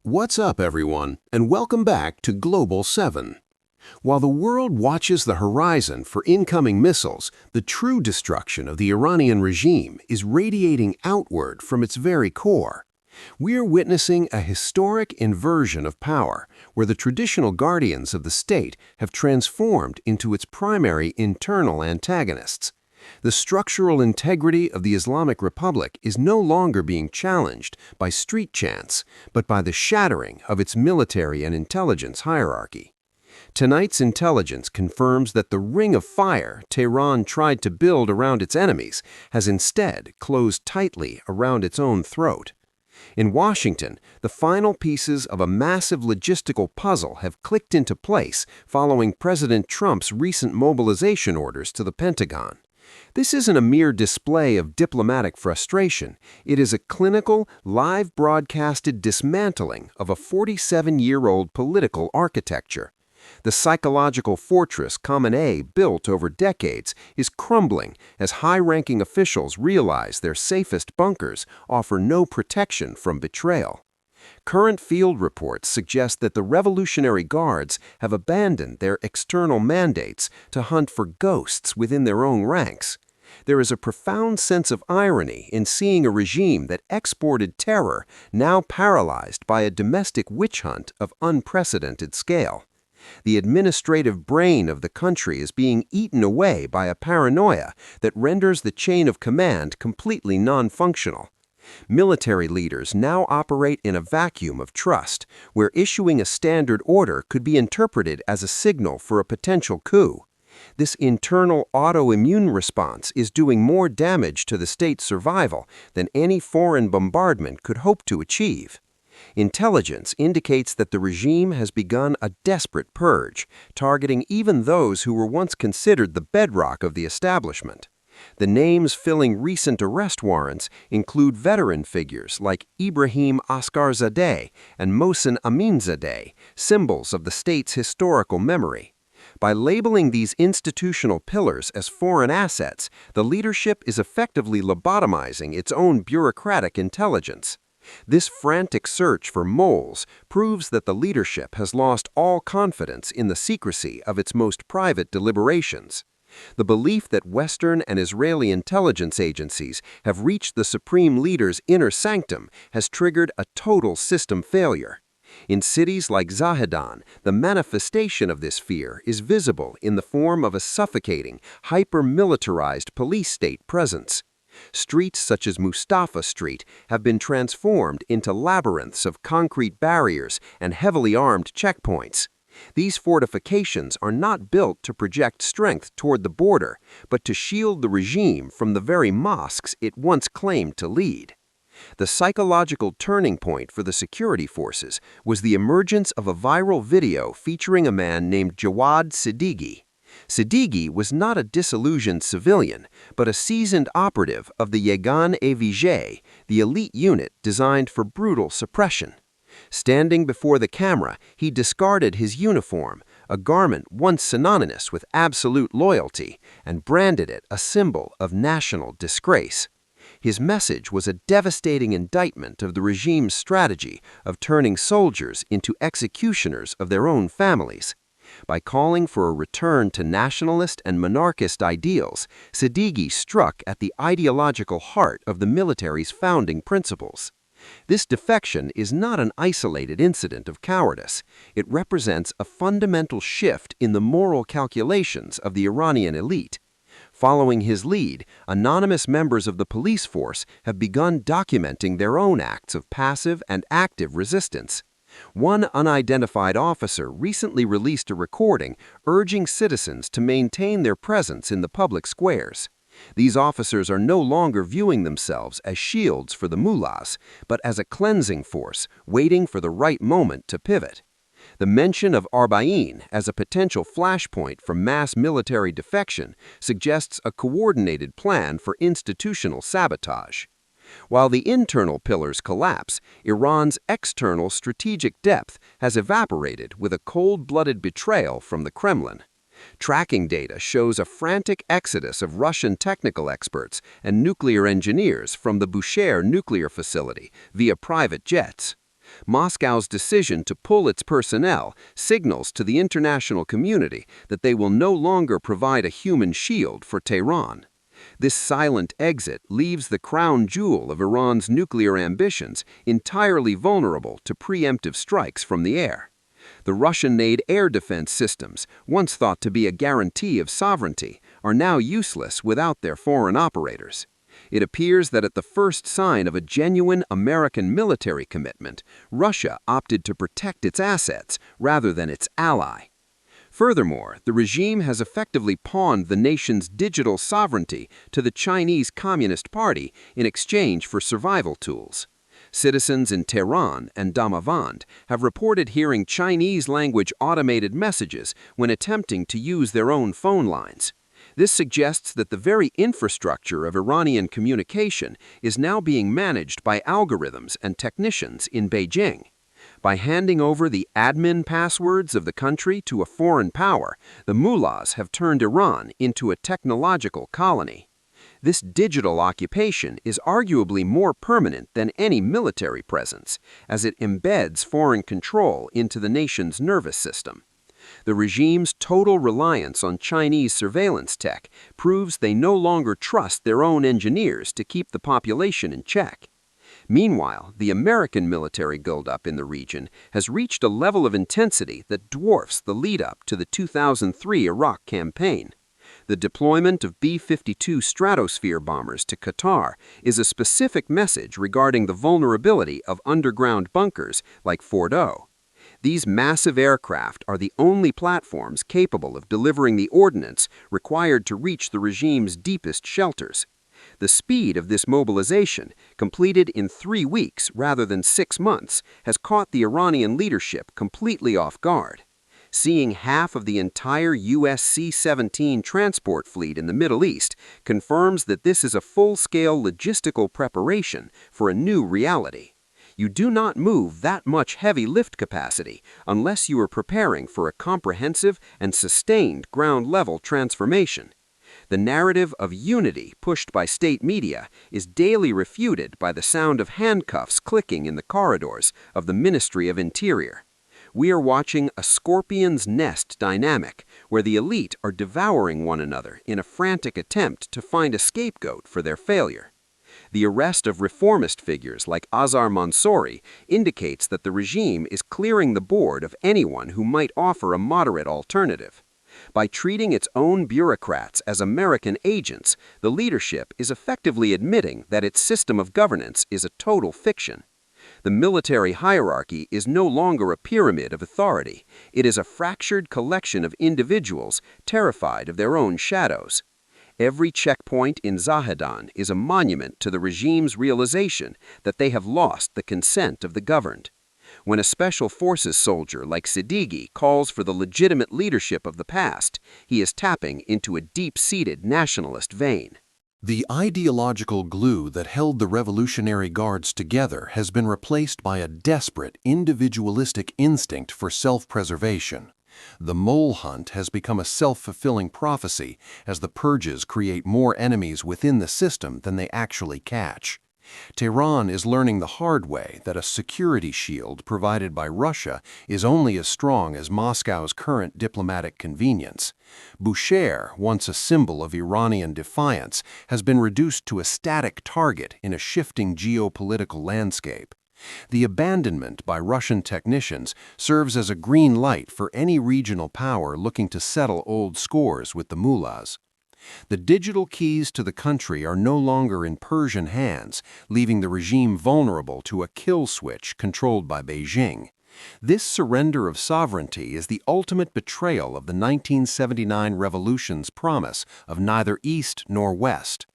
What's up, everyone, and welcome back to Global 7. While the world watches the horizon for incoming missiles, the true destruction of the Iranian regime is radiating outward from its very core. We're witnessing a historic inversion of power, where the traditional guardians of the state have transformed into its primary internal antagonists. The structural integrity of the Islamic Republic is no longer being challenged by street chants, but by the shattering of its military and intelligence hierarchy. Tonight's intelligence confirms that the ring of fire Tehran tried to build around its enemies has instead closed tightly around its own throat. In Washington, the final pieces of a massive logistical puzzle have clicked into place following President Trump's recent mobilization orders to the Pentagon. This isn't a mere display of diplomatic frustration. It is a clinical, live broadcasted dismantling of a 47-year-old political architecture. The psychological fortress Khamenei built over decades is crumbling as high-ranking officials realize their safest bunkers offer no protection from betrayal. Current field reports suggest that the Revolutionary Guards have abandoned their external mandates to hunt for ghosts within their own ranks. There is a profound sense of irony in seeing a regime that exported terror now paralyzed by a domestic witch hunt of unprecedented scale. The administrative brain of the country is being eaten away by a paranoia that renders the chain of command completely non-functional. Military leaders now operate in a vacuum of trust, where issuing a standard order could be interpreted as a signal for a potential coup. This internal autoimmune response is doing more damage to the state's survival than any foreign bombardment could hope to achieve. Intelligence indicates that the regime has begun a desperate purge, targeting even those who were once considered the bedrock of the establishment. The names filling recent arrest warrants include veteran figures like Ibrahim Asgharzadeh and Mohsen Aminzadeh, symbols of the state's historical memory. By labeling these institutional pillars as foreign assets, the leadership is effectively lobotomizing its own bureaucratic intelligence. This frantic search for moles proves that the leadership has lost all confidence in the secrecy of its most private deliberations. The belief that Western and Israeli intelligence agencies have reached the supreme leader's inner sanctum has triggered a total system failure. In cities like Zahedan, the manifestation of this fear is visible in the form of a suffocating, hyper-militarized police state presence. Streets such as Mustafa Street have been transformed into labyrinths of concrete barriers and heavily armed checkpoints. These fortifications are not built to project strength toward the border, but to shield the regime from the very mosques it once claimed to lead. The psychological turning point for the security forces was the emergence of a viral video featuring a man named Jawad Siddiqui. Siddiqui was not a disillusioned civilian, but a seasoned operative of the Yegan-e Vijay, the elite unit designed for brutal suppression. Standing before the camera, he discarded his uniform, a garment once synonymous with absolute loyalty, and branded it a symbol of national disgrace. His message was a devastating indictment of the regime's strategy of turning soldiers into executioners of their own families. By calling for a return to nationalist and monarchist ideals, Siddiqui struck at the ideological heart of the military's founding principles. This defection is not an isolated incident of cowardice. It represents a fundamental shift in the moral calculations of the Iranian elite. Following his lead, anonymous members of the police force have begun documenting their own acts of passive and active resistance. One unidentified officer recently released a recording urging citizens to maintain their presence in the public squares. These officers are no longer viewing themselves as shields for the mullahs, but as a cleansing force waiting for the right moment to pivot. The mention of Arba'in as a potential flashpoint for mass military defection suggests a coordinated plan for institutional sabotage. While the internal pillars collapse, Iran's external strategic depth has evaporated with a cold-blooded betrayal from the Kremlin. Tracking data shows a frantic exodus of Russian technical experts and nuclear engineers from the Bushehr nuclear facility via private jets. Moscow's decision to pull its personnel signals to the international community that they will no longer provide a human shield for Tehran. This silent exit leaves the crown jewel of Iran's nuclear ambitions entirely vulnerable to preemptive strikes from the air. The Russian-made air defense systems, once thought to be a guarantee of sovereignty, are now useless without their foreign operators. It appears that at the first sign of a genuine American military commitment, Russia opted to protect its assets rather than its ally. Furthermore, the regime has effectively pawned the nation's digital sovereignty to the Chinese Communist Party in exchange for survival tools. Citizens in Tehran and Damavand have reported hearing Chinese-language automated messages when attempting to use their own phone lines. This suggests that the very infrastructure of Iranian communication is now being managed by algorithms and technicians in Beijing. By handing over the admin passwords of the country to a foreign power, the mullahs have turned Iran into a technological colony. This digital occupation is arguably more permanent than any military presence, as it embeds foreign control into the nation's nervous system. The regime's total reliance on Chinese surveillance tech proves they no longer trust their own engineers to keep the population in check. Meanwhile, the American military buildup in the region has reached a level of intensity that dwarfs the lead-up to the 2003 Iraq campaign. The deployment of B-52 Stratosphere bombers to Qatar is a specific message regarding the vulnerability of underground bunkers like Fordo. These massive aircraft are the only platforms capable of delivering the ordnance required to reach the regime's deepest shelters. The speed of this mobilization, completed in 3 weeks rather than 6 months, has caught the Iranian leadership completely off guard. Seeing half of the entire U.S. C-17 transport fleet in the Middle East confirms that this is a full-scale logistical preparation for a new reality. You do not move that much heavy lift capacity unless you are preparing for a comprehensive and sustained ground-level transformation. The narrative of unity pushed by state media is daily refuted by the sound of handcuffs clicking in the corridors of the Ministry of Interior. We are watching a scorpion's nest dynamic where the elite are devouring one another in a frantic attempt to find a scapegoat for their failure. The arrest of reformist figures like Azar Mansouri indicates that the regime is clearing the board of anyone who might offer a moderate alternative. By treating its own bureaucrats as American agents, the leadership is effectively admitting that its system of governance is a total fiction. The military hierarchy is no longer a pyramid of authority. It is a fractured collection of individuals terrified of their own shadows. Every checkpoint in Zahedan is a monument to the regime's realization that they have lost the consent of the governed. When a special forces soldier like Siddiqui calls for the legitimate leadership of the past, he is tapping into a deep-seated nationalist vein. The ideological glue that held the Revolutionary Guards together has been replaced by a desperate, individualistic instinct for self-preservation. The mole hunt has become a self-fulfilling prophecy as the purges create more enemies within the system than they actually catch. Tehran is learning the hard way that a security shield provided by Russia is only as strong as Moscow's current diplomatic convenience. Bushehr, once a symbol of Iranian defiance, has been reduced to a static target in a shifting geopolitical landscape. The abandonment by Russian technicians serves as a green light for any regional power looking to settle old scores with the mullahs. The digital keys to the country are no longer in Persian hands, leaving the regime vulnerable to a kill switch controlled by Beijing. This surrender of sovereignty is the ultimate betrayal of the 1979 revolution's promise of neither East nor West.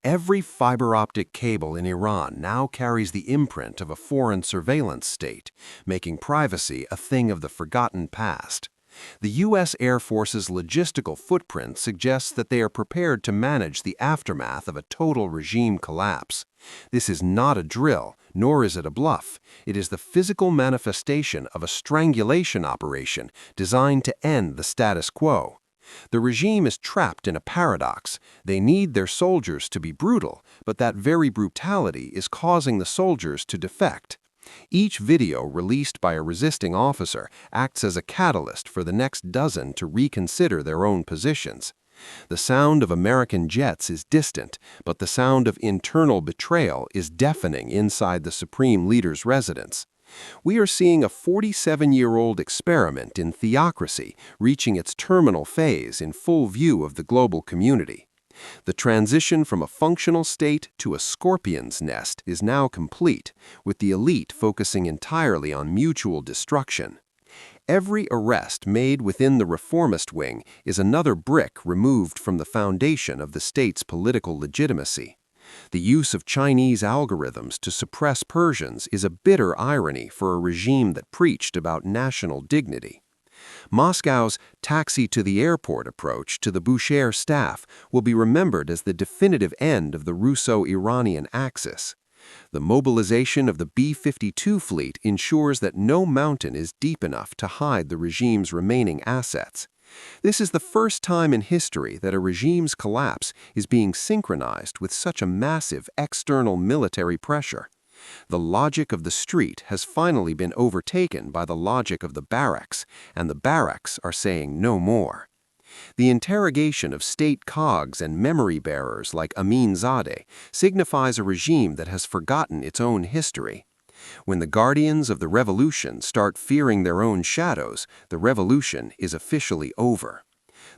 Every fiber optic cable in Iran now carries the imprint of a foreign surveillance state, making privacy a thing of the forgotten past. The U.S. Air Force's logistical footprint suggests that they are prepared to manage the aftermath of a total regime collapse. This is not a drill, nor is it a bluff. It is the physical manifestation of a strangulation operation designed to end the status quo. The regime is trapped in a paradox. They need their soldiers to be brutal, but that very brutality is causing the soldiers to defect. Each video released by a resisting officer acts as a catalyst for the next dozen to reconsider their own positions. The sound of American jets is distant, but the sound of internal betrayal is deafening inside the Supreme Leader's residence. We are seeing a 47-year-old experiment in theocracy reaching its terminal phase in full view of the global community. The transition from a functional state to a scorpion's nest is now complete, with the elite focusing entirely on mutual destruction. Every arrest made within the reformist wing is another brick removed from the foundation of the state's political legitimacy. The use of Chinese algorithms to suppress Persians is a bitter irony for a regime that preached about national dignity. Moscow's taxi-to-the-airport approach to the Bushehr staff will be remembered as the definitive end of the Russo-Iranian axis. The mobilization of the B-52 fleet ensures that no mountain is deep enough to hide the regime's remaining assets. This is the first time in history that a regime's collapse is being synchronized with such a massive external military pressure. The logic of the street has finally been overtaken by the logic of the barracks, and the barracks are saying no more. The interrogation of state cogs and memory bearers like Aminzadeh signifies a regime that has forgotten its own history. When the guardians of the revolution start fearing their own shadows, the revolution is officially over.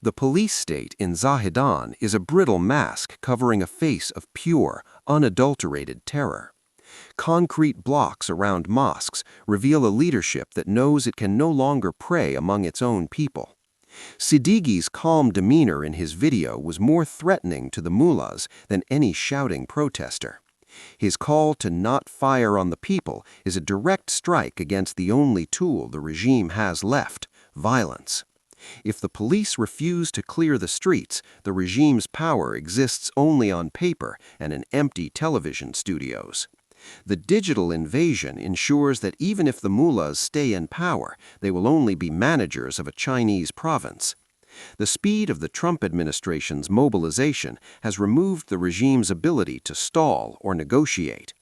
The police state in Zahedan is a brittle mask covering a face of pure, unadulterated terror. Concrete blocks around mosques reveal a leadership that knows it can no longer prey among its own people. Siddiqui's calm demeanor in his video was more threatening to the mullahs than any shouting protester. His call to not fire on the people is a direct strike against the only tool the regime has left: violence. If the police refuse to clear the streets, the regime's power exists only on paper and in empty television studios. The digital invasion ensures that even if the mullahs stay in power, they will only be managers of a Chinese province. The speed of the Trump administration's mobilization has removed the regime's ability to stall or negotiate.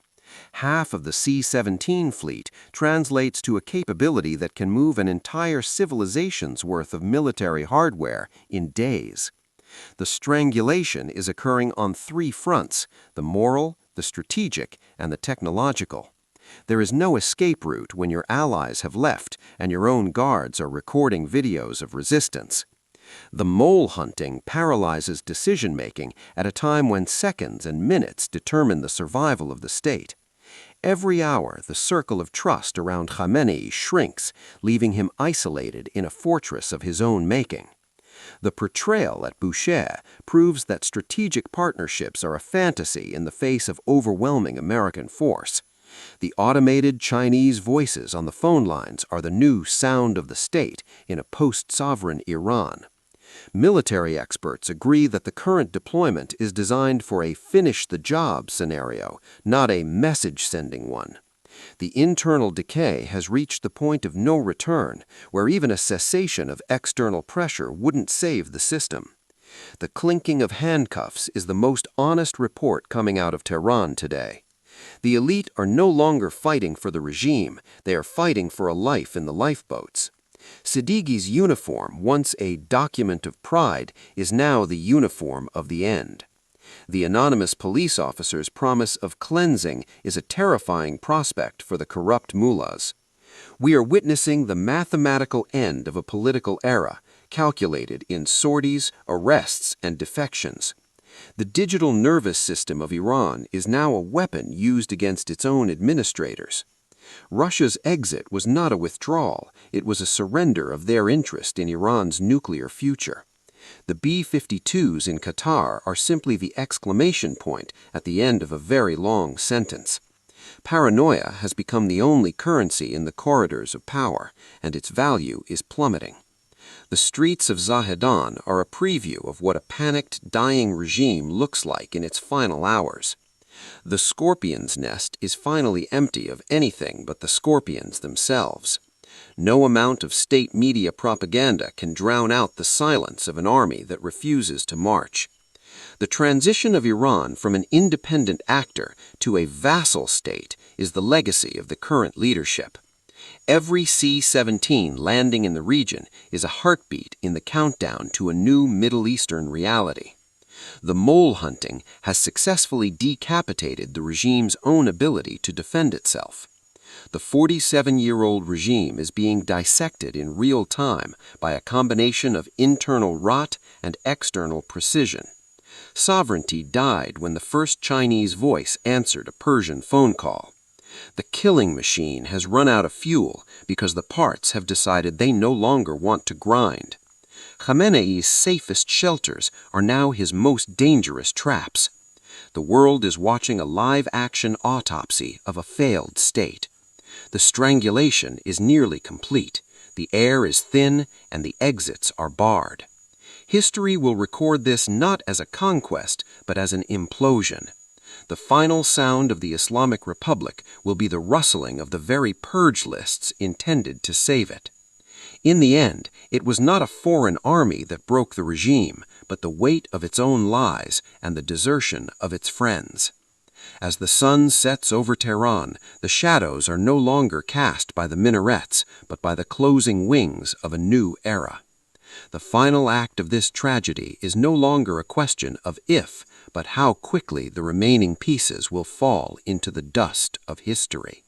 Half of the C-17 fleet translates to a capability that can move an entire civilization's worth of military hardware in days. The strangulation is occurring on three fronts: the moral, the strategic, and the technological. There is no escape route when your allies have left and your own guards are recording videos of resistance. The mole hunting paralyzes decision-making at a time when seconds and minutes determine the survival of the state. Every hour, the circle of trust around Khamenei shrinks, leaving him isolated in a fortress of his own making. The portrayal at Bushehr proves that strategic partnerships are a fantasy in the face of overwhelming American force. The automated Chinese voices on the phone lines are the new sound of the state in a post-sovereign Iran. Military experts agree that the current deployment is designed for a finish-the-job scenario, not a message-sending one. The internal decay has reached the point of no return, where even a cessation of external pressure wouldn't save the system. The clinking of handcuffs is the most honest report coming out of Tehran today. The elite are no longer fighting for the regime, they are fighting for a life in the lifeboats. Siddiqui's uniform, once a document of pride, is now the uniform of the end. The anonymous police officer's promise of cleansing is a terrifying prospect for the corrupt mullahs. We are witnessing the mathematical end of a political era, calculated in sorties, arrests, and defections. The digital nervous system of Iran is now a weapon used against its own administrators. Russia's exit was not a withdrawal, it was a surrender of their interest in Iran's nuclear future. The B-52s in Qatar are simply the exclamation point at the end of a very long sentence. Paranoia has become the only currency in the corridors of power, and its value is plummeting. The streets of Zahedan are a preview of what a panicked, dying regime looks like in its final hours. The scorpion's nest is finally empty of anything but the scorpions themselves. No amount of state media propaganda can drown out the silence of an army that refuses to march. The transition of Iran from an independent actor to a vassal state is the legacy of the current leadership. Every C-17 landing in the region is a heartbeat in the countdown to a new Middle Eastern reality. The mole hunting has successfully decapitated the regime's own ability to defend itself. The 47-year-old regime is being dissected in real time by a combination of internal rot and external precision. Sovereignty died when the first Chinese voice answered a Persian phone call. The killing machine has run out of fuel because the parts have decided they no longer want to grind. Khamenei's safest shelters are now his most dangerous traps. The world is watching a live-action autopsy of a failed state. The strangulation is nearly complete. The air is thin and the exits are barred. History will record this not as a conquest, but as an implosion. The final sound of the Islamic Republic will be the rustling of the very purge lists intended to save it. In the end, it was not a foreign army that broke the regime, but the weight of its own lies and the desertion of its friends. As the sun sets over Tehran, the shadows are no longer cast by the minarets, but by the closing wings of a new era. The final act of this tragedy is no longer a question of if, but how quickly the remaining pieces will fall into the dust of history.